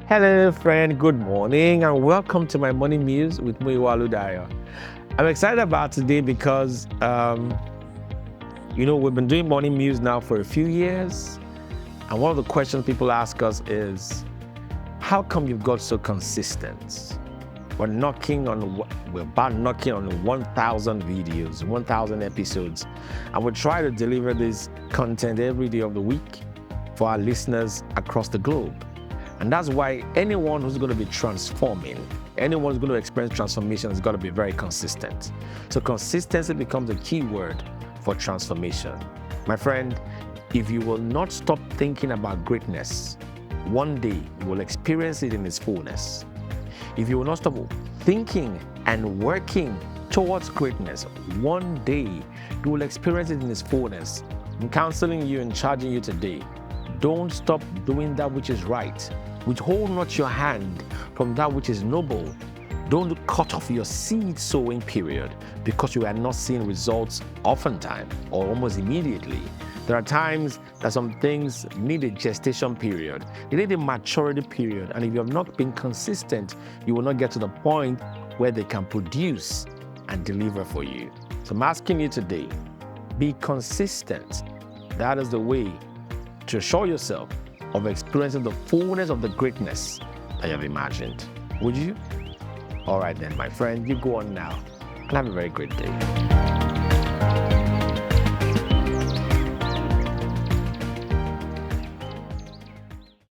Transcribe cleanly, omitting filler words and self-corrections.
Hello, friend. Good morning, and welcome to my morning muse with Muiwa Ludayo. I'm excited about today because, we've been doing morning muse now for a few years, and one of the questions people ask us is, how come you've got so consistent? We're about knocking on 1,000 videos, 1,000 episodes, and we try to deliver this content every day of the week for our listeners across the globe. And that's why anyone who's going to be transforming, anyone who's going to experience transformation has got to be very consistent. So consistency becomes a key word for transformation. My friend, if you will not stop thinking about greatness, one day you will experience it in its fullness. If you will not stop thinking and working towards greatness, one day you will experience it in its fullness. I'm counseling you and charging you today. Don't stop doing that which is right. Withhold not your hand from that which is noble. Don't cut off your seed sowing period because you are not seeing results oftentimes or almost immediately. There are times that some things need a gestation period. They need a maturity period. And if you have not been consistent, you will not get to the point where they can produce and deliver for you. So I'm asking you today, be consistent. That is the way to assure yourself of experiencing the fullness of the greatness that you have imagined. Would you? All right then, my friend, you go on now and have a very great day.